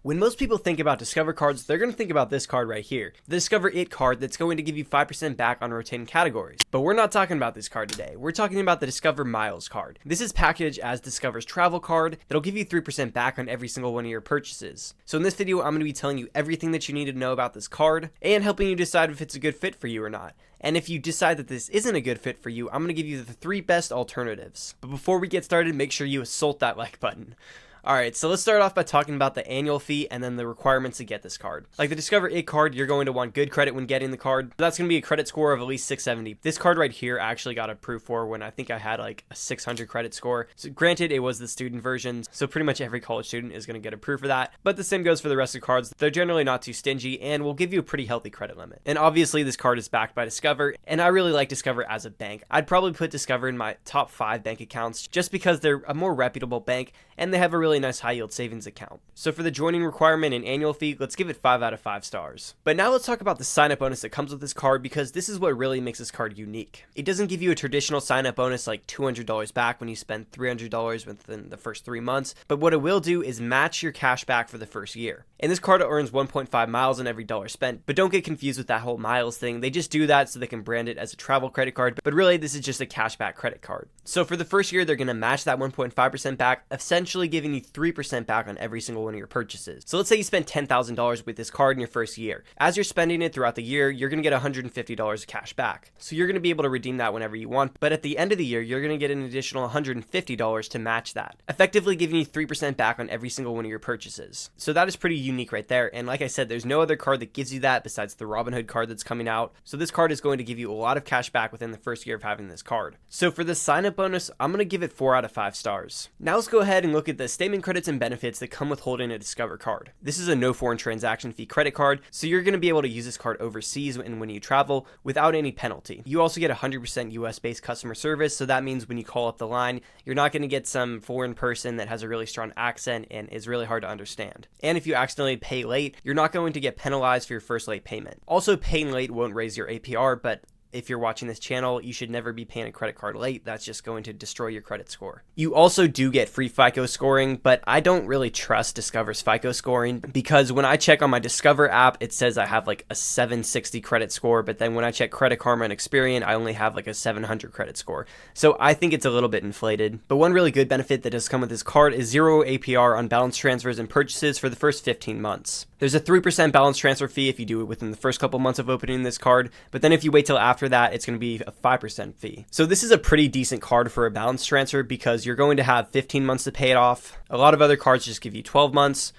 When most people think about Discover cards, they're going to think about this card right here, the Discover It card that's going to give you 5% back on rotating categories. But we're not talking about this card today. We're talking about the Discover Miles card. This is packaged as Discover's travel card that'll give you 3% back on every single one of your purchases. So in this video, I'm going to be telling you everything that you need to know about this card and helping you decide if it's a good fit for you or not. And if you decide that this isn't a good fit for you, I'm going to give you the 3 best alternatives. But before we get started, make sure you assault that like button. Alright, so let's start off by talking about the annual fee and then the requirements to get this card. Like the Discover It card, you're going to want good credit when getting the card. That's going to be a credit score of at least 670. This card right here I actually got approved for when I think I had like a 600 credit score. So granted, it was the student version, so pretty much every college student is going to get approved for that. But the same goes for the rest of the cards. They're generally not too stingy and will give you a pretty healthy credit limit. And obviously this card is backed by Discover, and I really like Discover as a bank. I'd probably put Discover in my top 5 bank accounts just because they're a more reputable bank and they have a really nice high yield savings account. So for the joining requirement and annual fee, let's give it 5 out of 5 stars. But now let's talk about the sign up bonus that comes with this card, because this is what really makes this card unique. It doesn't give you a traditional sign up bonus like $200 back when you spend $300 within the first 3 months, but what it will do is match your cash back for the first year. And this card earns 1.5 miles on every dollar spent, but don't get confused with that whole miles thing. They just do that so they can brand it as a travel credit card, but really this is just a cashback credit card. So for the first year, they're going to match that 1.5% back, essentially giving you 3% back on every single one of your purchases. So let's say you spend $10,000 with this card in your first year. As you're spending it throughout the year, you're going to get $150 of cash back. So you're going to be able to redeem that whenever you want, but at the end of the year, you're going to get an additional $150 to match that, effectively giving you 3% back on every single one of your purchases. So that is pretty unique right there. And like I said, there's no other card that gives you that besides the Robinhood card that's coming out. So this card is going to give you a lot of cash back within the first year of having this card. So for the sign up bonus, I'm going to give it 4 out of 5 stars. Now let's go ahead and look at the statement credits and benefits that come with holding a Discover card. This is a no foreign transaction fee credit card, so you're going to be able to use this card overseas and when you travel without any penalty. You also get 100% US based customer service, so that means when you call up the line, you're not going to get some foreign person that has a really strong accent and is really hard to understand. And if you accidentally pay late, you're not going to get penalized for your first late payment. Also, paying late won't raise your APR, but if you're watching this channel, you should never be paying a credit card late. That's just going to destroy your credit score. You also do get free FICO scoring, but I don't really trust Discover's FICO scoring because when I check on my Discover app, it says I have like a 760 credit score, but then when I check Credit Karma and Experian, I only have like a 700 credit score. So I think it's a little bit inflated. But one really good benefit that does come with this card is 0 APR on balance transfers and purchases for the first 15 months. There's a 3% balance transfer fee if you do it within the first couple months of opening this card, but then if you wait till after that, it's going to be a 5% fee. So this is a pretty decent card for a balance transfer because you're going to have 15 months to pay it off. A lot of other cards just give you 12 months.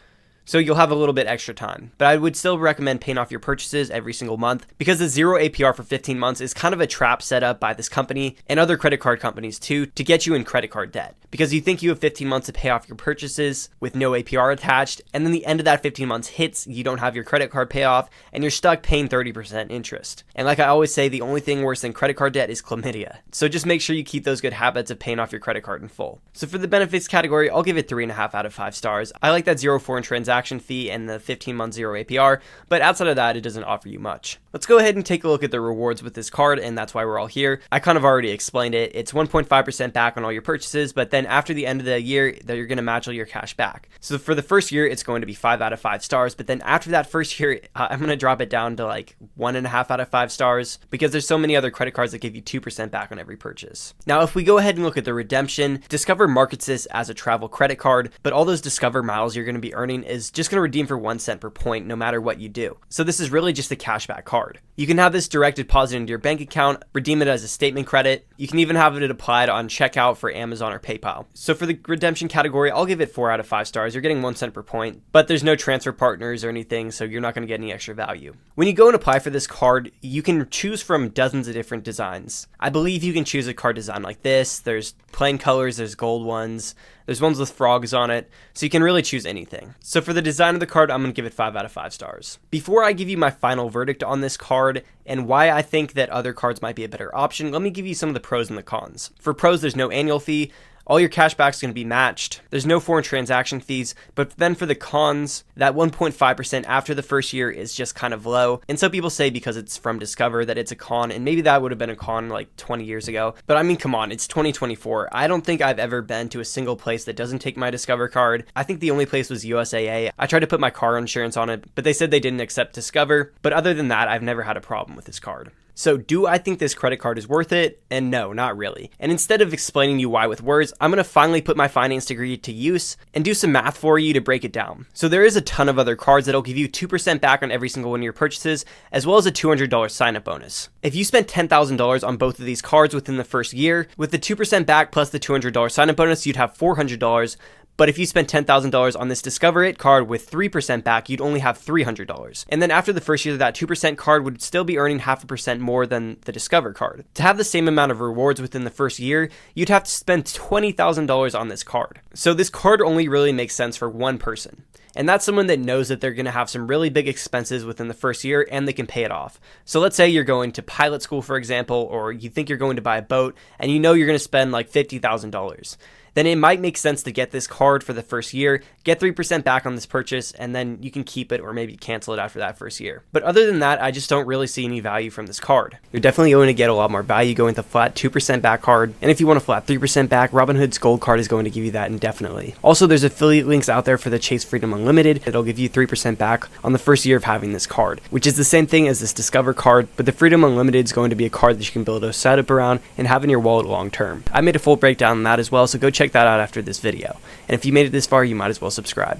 So you'll have a little bit extra time. But I would still recommend paying off your purchases every single month because the 0 APR for 15 months is kind of a trap set up by this company and other credit card companies too to get you in credit card debt. Because you think you have 15 months to pay off your purchases with no APR attached, and then the end of that 15 months hits, you don't have your credit card payoff, and you're stuck paying 30% interest. And like I always say, the only thing worse than credit card debt is chlamydia. So just make sure you keep those good habits of paying off your credit card in full. So for the benefits category, I'll give it 3.5 out of 5 stars. I like that 0 foreign transaction fee and the 15-month 0 APR, but outside of that, it doesn't offer you much. Let's go ahead and take a look at the rewards with this card, and that's why we're all here. I kind of already explained it. It's 1.5% back on all your purchases, but then after the end of the year, you're going to match all your cash back. So for the first year, it's going to be 5 out of 5 stars, but then after that first year, I'm going to drop it down to like 1.5 out of 5 stars because there's so many other credit cards that give you 2% back on every purchase. Now, if we go ahead and look at the redemption, Discover markets this as a travel credit card, but all those Discover miles you're going to be earning is just going to redeem for 1 cent per point no matter what you do. So this is really just a cashback card. You can have this direct deposit into your bank account, redeem it as a statement credit. You can even have it applied on checkout for Amazon or PayPal. So for the redemption category, I'll give it 4 out of 5 stars. You're getting 1 cent per point, but there's no transfer partners or anything, so you're not going to get any extra value. When you go and apply for this card, you can choose from dozens of different designs. I believe you can choose a card design like this. There's plain colors, there's gold ones, there's ones with frogs on it, so you can really choose anything. So for the design of the card, I'm going to give it 5 out of 5 stars. Before I give you my final verdict on this card and why I think that other cards might be a better option, let me give you some of the pros and the cons. For pros, there's no annual fee. All your cashback is going to be matched. There's no foreign transaction fees, but then for the cons, that 1.5% after the first year is just kind of low. And some people say because it's from Discover that it's a con, and maybe that would have been a con like 20 years ago. But I mean, come on, it's 2024. I don't think I've ever been to a single place that doesn't take my Discover card. I think the only place was USAA. I tried to put my car insurance on it, but they said they didn't accept Discover. But other than that, I've never had a problem with this card. So do I think this credit card is worth it? And no, not really. And instead of explaining you why with words, I'm going to finally put my finance degree to use and do some math for you to break it down. So there is a ton of other cards that'll give you 2% back on every single one of your purchases, as well as a $200 sign-up bonus. If you spent $10,000 on both of these cards within the first year, with the 2% back plus the $200 sign-up bonus, you'd have $400. But if you spent $10,000 on this Discover It card with 3% back, you'd only have $300. And then after the first year, that 2% card would still be earning 0.5% more than the Discover card. To have the same amount of rewards within the first year, you'd have to spend $20,000 on this card. So this card only really makes sense for one person. And that's someone that knows that they're going to have some really big expenses within the first year and they can pay it off. So let's say you're going to pilot school, for example, or you think you're going to buy a boat and you know you're going to spend like $50,000. Then it might make sense to get this card for the first year, get 3% back on this purchase, and then you can keep it or maybe cancel it after that first year. But other than that, I just don't really see any value from this card. You're definitely going to get a lot more value going with a flat 2% back card, and if you want a flat 3% back, Robinhood's Gold card is going to give you that indefinitely. Also, there's affiliate links out there for the Chase Freedom Unlimited that'll give you 3% back on the first year of having this card, which is the same thing as this Discover card, but the Freedom Unlimited is going to be a card that you can build a setup around and have in your wallet long term. I made a full breakdown on that as well, so go check that out after this video. And if you made it this far, you might as well subscribe.